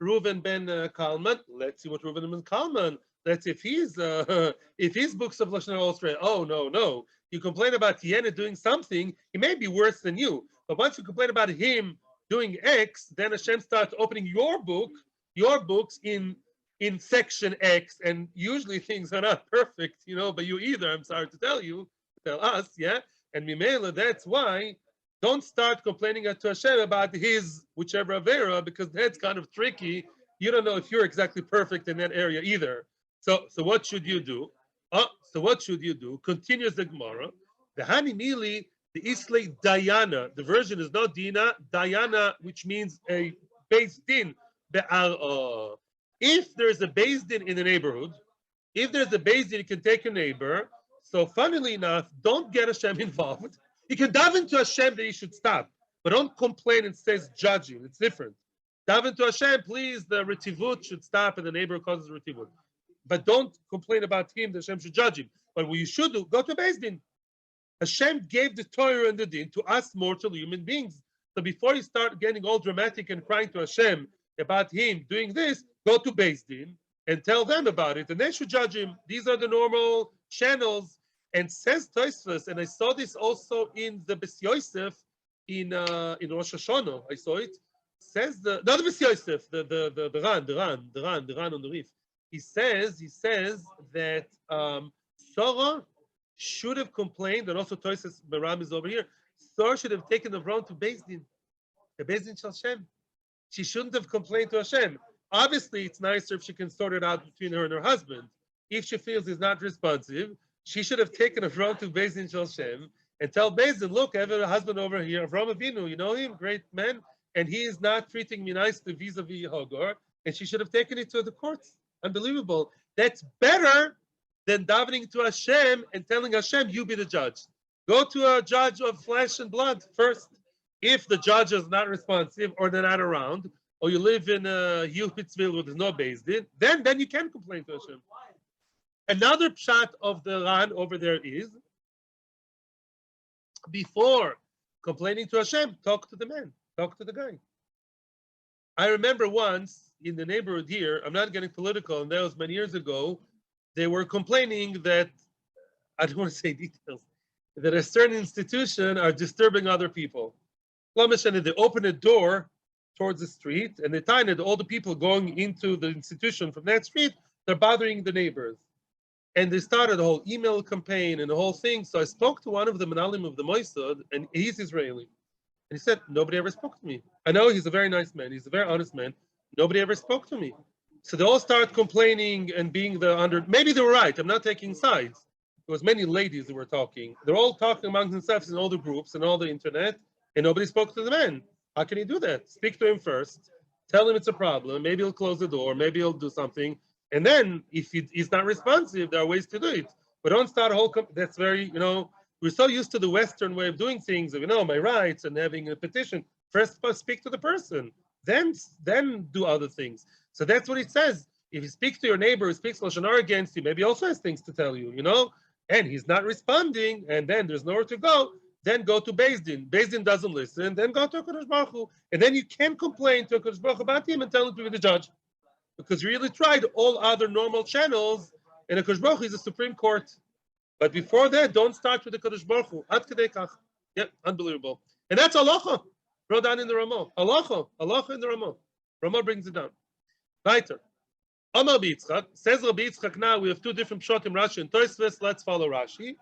Reuven ben Kalman. Let's see what Reuven ben Kalman. Let's see if his books of Lashon Hara also. Oh no. You complain about Tiena doing something, he may be worse than you. But once you complain about him doing X, then Hashem starts opening your books in section X, and usually things are not perfect, you know, but you either. I'm sorry to tell us, yeah. And Mimela, that's why. Don't start complaining to Hashem about his whichever Avera, because that's kind of tricky. You don't know if you're exactly perfect in that area either. So what should you do? Continues the Gemara. The Hani Mili, the Islay Dayana. The version is not Dina, Dayana, which means a Beis Din. If there's a Beis Din in the neighborhood, if there's a Beis Din, you can take your neighbor. So funnily enough, don't get Hashem involved. You can daven to Hashem that he should stop, but don't complain and says judging. It's different. Daven to Hashem, please, the retivut should stop and the neighbor causes retivut. But don't complain about him, that Hashem should judge him. But what you should do, go to Beis Din. Hashem gave the Torah and the Din to us mortal human beings. So before you start getting all dramatic and crying to Hashem about him doing this, go to Beis Din and tell them about it, and they should judge him. These are the normal channels. And says Tosfos, and I saw this also in the Bes Yosef in Rosh Hashanah. I saw it. Says not the Bes Yosef, the Ran on the reef. He says that Sarah should have complained, and also Tosfos Baram is over here. Sarah should have taken Avram to Beis Din, the Beis Din Shel Hashem. She shouldn't have complained to Hashem. Obviously, it's nicer if she can sort it out between her and her husband. If she feels he's not responsive, she should have taken Avram to Beis Din Shel Hashem and tell Beis Din, look, I have a husband over here, Avram Avinu, you know him, great man, and he is not treating me nicely vis-a-vis Hagar, and she should have taken it to the courts. Unbelievable. That's better than davening to Hashem and telling Hashem, you be the judge. Go to a judge of flesh and blood first. If the judge is not responsive or they're not around, or you live in Hughesville where there's no Beis Din, then you can complain to Hashem. Another pshat of the Ran over there is, before complaining to Hashem, talk to the man, talk to the guy. I remember once in the neighborhood here, I'm not getting political, and that was many years ago, they were complaining that I don't want to say details, that a certain institution are disturbing other people. They open a door towards the street, and they find that all the people going into the institution from that street, they're bothering the neighbors. And they started a whole email campaign and the whole thing. So I spoke to one of the Menalim of the Mossad, and he's Israeli. And he said, nobody ever spoke to me. I know he's a very nice man. He's a very honest man. Nobody ever spoke to me. So they all start complaining and being the under. Maybe they were right. I'm not taking sides. There was many ladies who were talking. They're all talking among themselves in all the groups and all the internet, and nobody spoke to the man. How can he do that? Speak to him first. Tell him it's a problem. Maybe he'll close the door. Maybe he'll do something. And then, if he's not responsive, there are ways to do it. But don't start a whole. That's very, we're so used to the Western way of doing things. My rights and having a petition. First, speak to the person. Then do other things. So that's what it says. If you speak to your neighbor who speaks Lashon Hara against you, maybe he also has things to tell you, and he's not responding, and then there's nowhere to go. Then go to Beis Din. Beis Din doesn't listen. Then go to HaKadosh Baruch Hu. And then you can complain to HaKadosh Baruch Hu about him and tell him to be the judge. Because you really tried all other normal channels, and HaKadosh Baruch Hu is the Supreme Court. But before that, don't start with the HaKadosh Baruch Hu. Ad kedei kach. Yeah, unbelievable. And that's halacha. Brought down in the Ramah. Halacha in the Ramah. Ramah brings it down. Weiter. Amar B'Yitzchak. Says Rabbi Yitzchak now, we have two different pshatim, Rashi and Tosfos. Let's follow Rashi.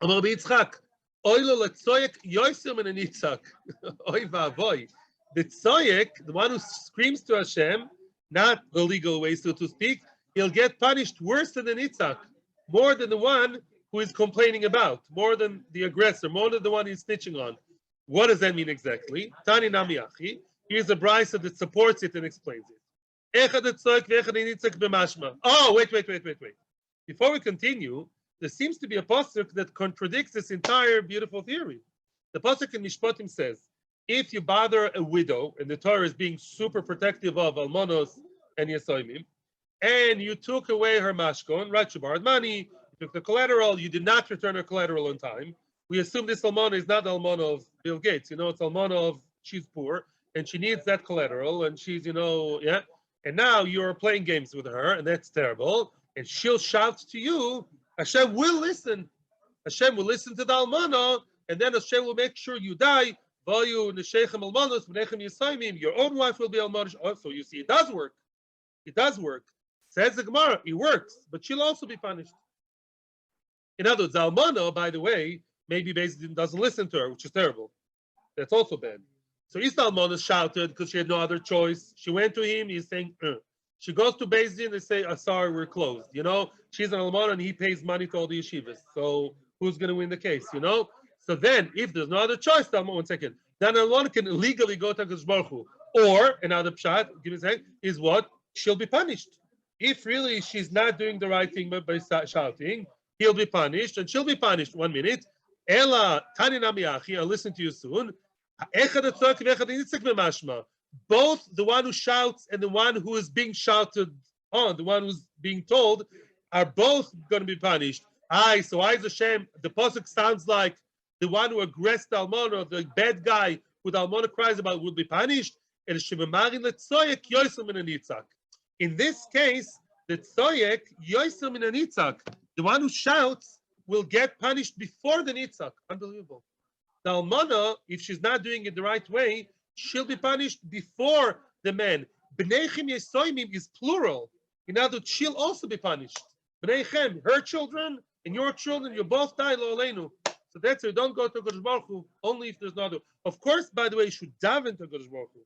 Amar B'Yitzchak. Oy lo letzoyek yoiser min anitzak. Oy va'avoy. The tzoyek, the one who screams to Hashem, not the legal way, so to speak, he'll get punished worse than the nitzak, more than the one who is complaining about, more than the aggressor, more than the one he's snitching on. What does that mean exactly? Tani nami achi. Here's a brisa that supports it and explains it. Oh, wait. Before we continue, there seems to be a pasuk that contradicts this entire beautiful theory. The pasuk in Mishpatim says, if you bother a widow, and the Torah is being super protective of almonos and yasoimim, and you took away her mashkon, right? She borrowed money, you took the collateral, you did not return her collateral on time. We assume this almona is not the almona of Bill Gates. It's almona of she's poor and she needs that collateral, and she's, yeah. And now you're playing games with her, and that's terrible. And she'll shout to you. Hashem will listen. Hashem will listen to the almana, and then Hashem will make sure you die. Your own wife will be almana. Oh, so you see, it does work. It does work. Says the Gemara, it works, but she'll also be punished. In other words, the almana, by the way, maybe basically doesn't listen to her, which is terrible. That's also bad. So Isla almana shouted because she had no other choice. She went to him. He's saying, She goes to Beis Din. They say, sorry, we're closed. She's an almana and he pays money to all the yeshivas. So who's going to win the case? So then, if there's no other choice, one second, then almana can illegally go to HaKadosh Baruch Hu. Or another pshat, give me a second, is what? She'll be punished. If really she's not doing the right thing by shouting, he'll be punished and she'll be punished. 1 minute. Ela tani nami achi. I'll listen to you soon. Both the one who shouts and the one who is being shouted on, the one who's being told, are both going to be punished. So why is Hashem? The pasuk sounds like the one who aggressed the almana, the bad guy who the almana cries about, will be punished. In this case, the tzoyek yoiser min anitzak, the one who shouts, will get punished before the nitzak. Unbelievable. The almana, if she's not doing it the right way, she'll be punished before the man. B'neichem yesoimim is plural. In other words, she'll also be punished. B'neichem, her children and your children, you both die lo aleinu. So that's it. Don't go to HaKadosh Baruch Hu, only if there's no other. Of course, by the way, you should daven to HaKadosh Baruch Hu.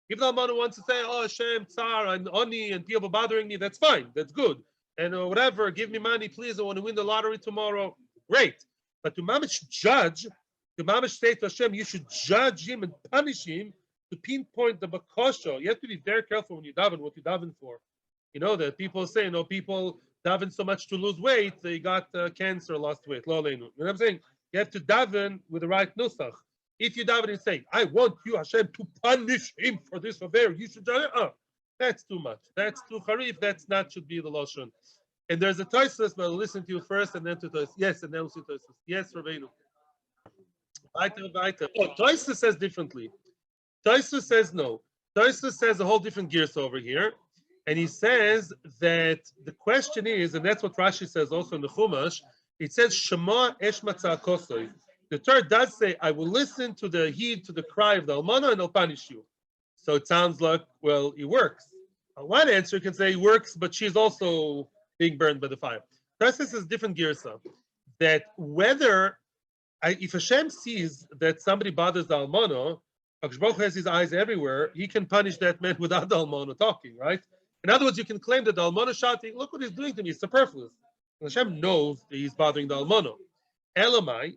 If the almana wants to say, Hashem, Tsar, and Oni, and people bothering me, that's fine. That's good. And whatever, give me money, please. I want to win the lottery tomorrow. Great. But to mamish judge, to mamish say to Hashem, you should judge him and punish him to pinpoint the bakosha. You have to be very careful when you daven, what you daven for. That people say, people daven so much to lose weight, they got cancer, lost weight. Lo aleinu. You know what I'm saying? You have to daven with the right nusach. If you daven and say, I want you, Hashem, to punish him for this or there, you should judge it. That's too much. That's too harif. That's not should be the lashon. And there's a Tosfos, but I'll listen to you first and then to Tosfos. Yes, and then we'll see Tosfos. Yes, Rabbeinu. Weiter. Oh, Tosfos says differently. Tosfos says no. Tosfos says a whole different gears over here. And he says that the question is, and that's what Rashi says also in the Chumash, it says, Shema esh matzah. The Torah does say, I will listen to the heed, to the cry of the almana, and I'll punish you. So it sounds like, well, it works. One answer can say it works, but she's also being burned by the fire. This is different girsa. That whether, if Hashem sees that somebody bothers the almana, Hakadosh Baruch Hu has his eyes everywhere, he can punish that man without the almana talking, right? In other words, you can claim that the almana shouting, look what he's doing to me, it's superfluous. And Hashem knows that he's bothering the almana. Elamai,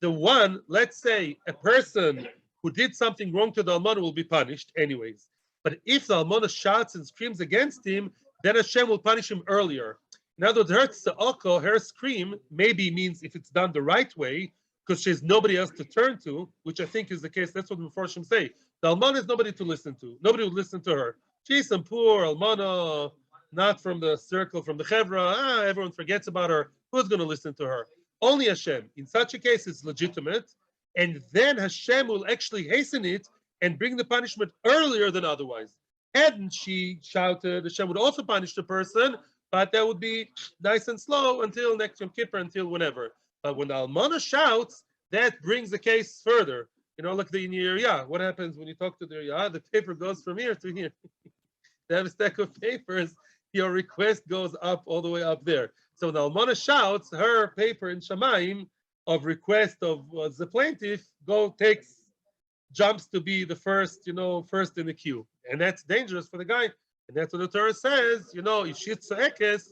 the one, let's say, a person who did something wrong to the almana will be punished anyways. But if the almana shouts and screams against him, then Hashem will punish him earlier. In other words, her tza'aka, her scream, maybe means if it's done the right way, because she has nobody else to turn to, which I think is the case. That's what the Mefarshim say. The almana is nobody to listen to. Nobody would listen to her. She's some poor almana, not from the circle, from the chevra. Everyone forgets about her. Who's going to listen to her? Only Hashem. In such a case, it's legitimate. And then Hashem will actually hasten it and bring the punishment earlier than otherwise. Hadn't she shouted, Hashem would also punish the person, but that would be nice and slow until next Yom Kippur, until whenever. But when the almana shouts, that brings the case further. You know, like the Yiriyah. What happens when you talk to the Yiriyah? The paper goes from here to here. They have a stack of papers. Your request goes up all the way up there. So when the almana shouts, her paper in Shamayim of request of the plaintiff jumps to be the first, first in the queue. And that's dangerous for the guy. And that's what the Torah says, if she's tza'ekes,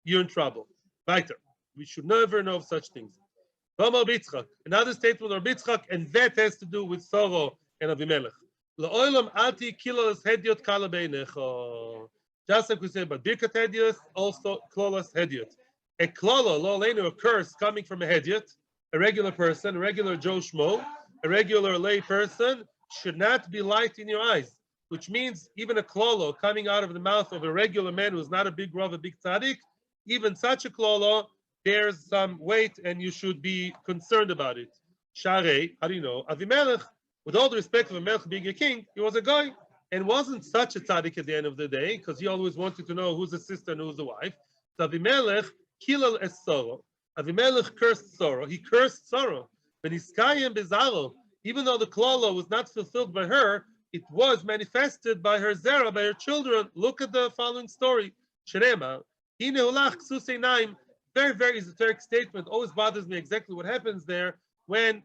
you're in trouble. Weiter. We should never know of such things. Another statement of Yitzchak, and that has to do with Soro and Avimelech. La'olam alti kilos hediot kala beinecha. Just like we say about birkat hediot, also klolas hediot. A klala, lo aleinu, a curse coming from a hediot, a regular person, a regular Joe Schmo, a regular lay person, should not be light in your eyes. Which means even a klolo coming out of the mouth of a regular man who's not a big rav, a big tzaddik, even such a klolo, there's some weight and you should be concerned about it. Sharei, how do you know? Avimelech, with all the respect of Avimelech being a king, he was a guy and wasn't such a tzaddik at the end of the day because he always wanted to know who's the sister and who's the wife. So Avimelech, kilal es Soro. Avimelech cursed Soro. He cursed Soro. But Iskayim bezaro, even though the klolo was not fulfilled by her, it was manifested by her zera, by her children. Look at the following story. Sherema, hineulach ksuseinaim. Very, very esoteric statement. Always bothers me exactly what happens there. When,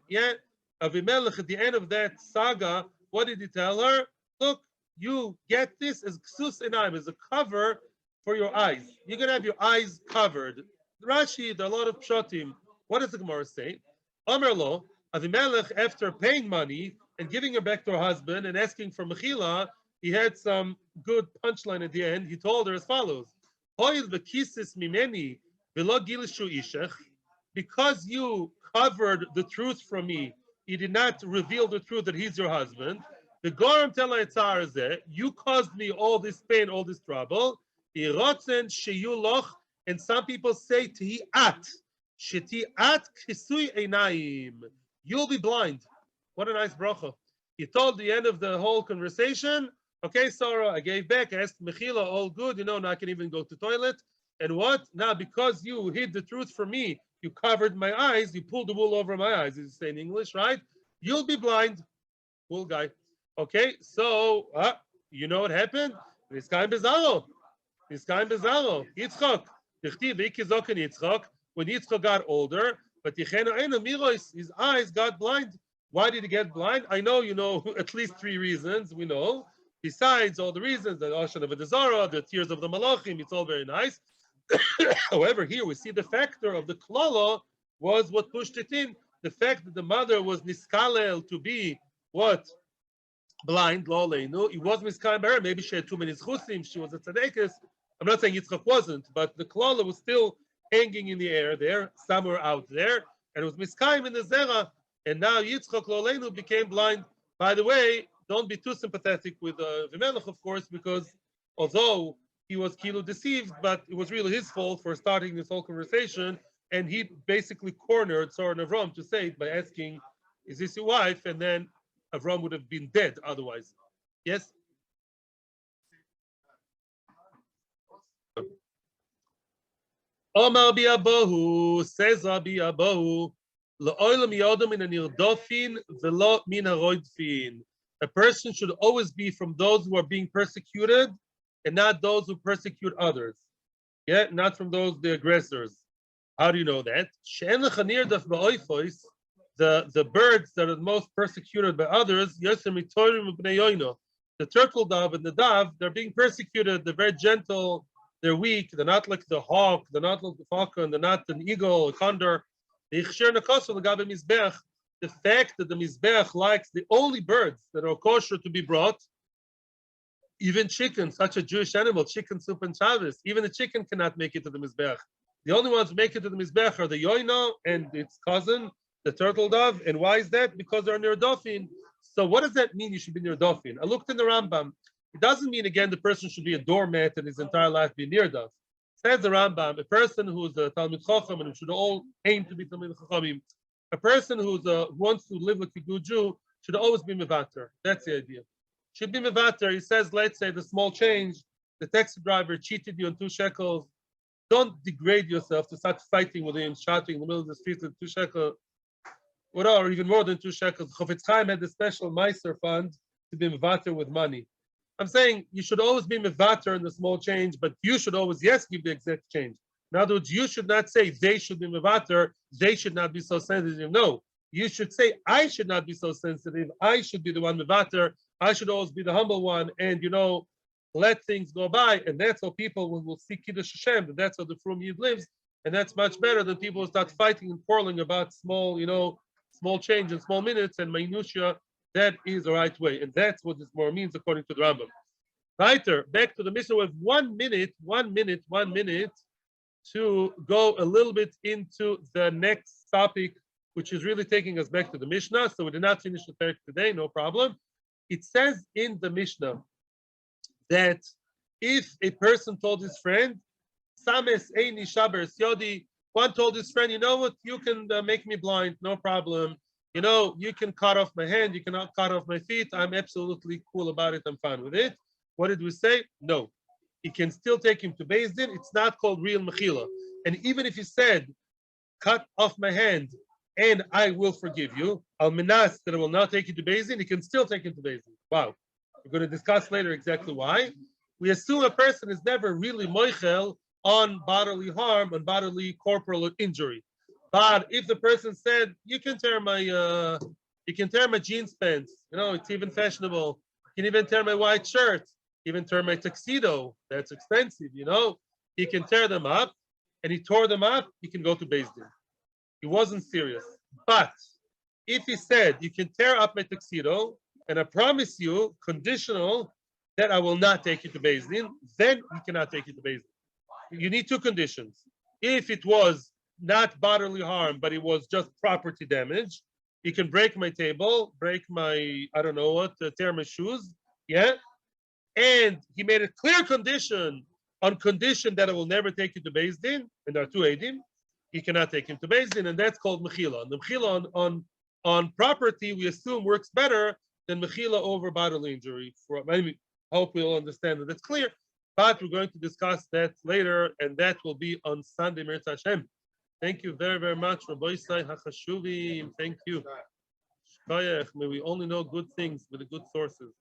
Avimelech at the end of that saga, what did he tell her? Look, you get this as ksuseinaim, as a cover for your eyes. You're going to have your eyes covered. Rashi, there are a lot of pshatim. What does the Gemara say? Amar lo, Avimelech, after paying money and giving her back to her husband and asking for mechila, he had some good punchline at the end. He told her as follows: Hoil v'kisis mimeni v'lo gilishu ishech, because you covered the truth from me, you did not reveal the truth that he's your husband. The Goram tela you caused me all this pain, all this trouble. Irotzen sheyuloch, and some people say tiat, shetiat kisui einayim, you'll be blind. What a nice bracha. He told the end of the whole conversation, okay, Sarah, I gave back, I asked Mechila, all good, now I can even go to toilet. And what? Now, because you hid the truth from me, you covered my eyes, you pulled the wool over my eyes, is say in English, right? You'll be blind. Wool guy. Okay, so, you know what happened? This guy Bezalo. Yitzchak. When Yitzchak got older, but his eyes got blind. Why did he get blind? I know you know at least 3 reasons. We know, besides all the reasons, the Ocean of the Zara, the tears of the Malachim, it's all very nice. However, here we see the factor of the klala was what pushed it in. The fact that the mother was niskalel to be what? Blind, lo leinu. It was miskalel by her. Maybe she had too many zchusim. She was a tzadekes. I'm not saying Yitzchak wasn't, but the klala was still hanging in the air there, somewhere out there, and it was miskayim in the zera. And now Yitzchak lo leinu became blind. By the way, don't be too sympathetic with Avimelech, of course, because although he was kilo deceived, but it was really his fault for starting this whole conversation, and he basically cornered Sarah and Avram to say it by asking, "Is this your wife?" And then Avram would have been dead otherwise. Yes. Omar bi'abohu, says Rabbi Abahu, La'olam yodom min hanirdofin velo min haroidfin. A person should always be from those who are being persecuted and not those who persecute others. Yeah, not from those, the aggressors. How do you know that? The birds that are the most persecuted by others, the turtle dove and the dove, they're being persecuted. They're very gentle. They're weak. They're not like the hawk. They're not like the falcon. They're not an eagle, a condor. The fact that the Mizbeach likes the only birds that are kosher to be brought, even chicken, such a Jewish animal, chicken soup and Shabbos, even the chicken cannot make it to the Mizbeach. The only ones who make it to the Mizbeach are the Yoina and its cousin, the turtle dove. And why is that? Because they're near Dofin. So what does that mean you should be near Dofin? I looked in the Rambam. It doesn't mean, again, the person should be a doormat and his entire life be near Dov. Says the Rambam, a person who's a Talmid Chacham, and who should all aim to be Talmid Chachamim, a person who wants to live like a good Jew should always be Mevater. That's the idea. Should be Mevater. He says, let's say the small change, the taxi driver cheated you on 2 shekels. Don't degrade yourself to start fighting with him, shouting in the middle of the street with 2 shekels, or even more than 2 shekels. Chofetz Chaim had a special Meiser fund to be Mevater with money. I'm saying you should always be Mevater in the small change, but you should always, yes, give the exact change. In other words, you should not say they should be Mevater, they should not be so sensitive. No, you should say I should not be so sensitive. I should be the one Mevater. I should always be the humble one, and let things go by. And that's how people will see Kiddush Hashem. That's how the Frum Yid lives, and that's much better than people who start fighting and quarreling about small, small change and small minutes and minutia. That is the right way, and that's what this more means according to the Rambam. Weiter, back to the Mishnah. We have 1 minute to go a little bit into the next topic, which is really taking us back to the Mishnah. So we did not finish the Perek today, no problem. It says in the Mishnah that if a person told his friend, Sames Eini Shaber Yodi, one told his friend, you know what, you can make me blind, no problem. You can cut off my hand, you cannot cut off my feet. I'm absolutely cool about it. I'm fine with it. What did we say? No. He can still take him to Beis Din. It's not called real Mechila. And even if he said, cut off my hand and I will forgive you, Al Minas, that I will not take you to Beis Din, he can still take him to Beis Din. Wow. We're going to discuss later exactly why. We assume a person is never really moichel on bodily harm, on bodily corporal injury. But if the person said, you can tear my jeans pants, it's even fashionable. You can even tear my white shirt, even tear my tuxedo. That's expensive, He can tear them up, and he tore them up, he can go to Beis Din. He wasn't serious. But if he said, you can tear up my tuxedo, and I promise you, conditional, that I will not take you to Beis Din, then he cannot take you to Beis Din. You need 2 conditions. If it was not bodily harm, but it was just property damage, he can break my table, break my, I don't know what, tear my shoes, yeah? And he made a clear condition, on condition that I will never take you to Beis Din, and there are 2 Eidim, he cannot take him to Beis Din, and that's called Mechila. And the Mechila on property, we assume, works better than Mechila over bodily injury. I hope we'll understand that it's clear, but we're going to discuss that later, and that will be on Sunday, Mirza Hashem. Thank you very, very much, Rabbi Isai HaChashuvim. Thank you. May we only know good things with the good sources.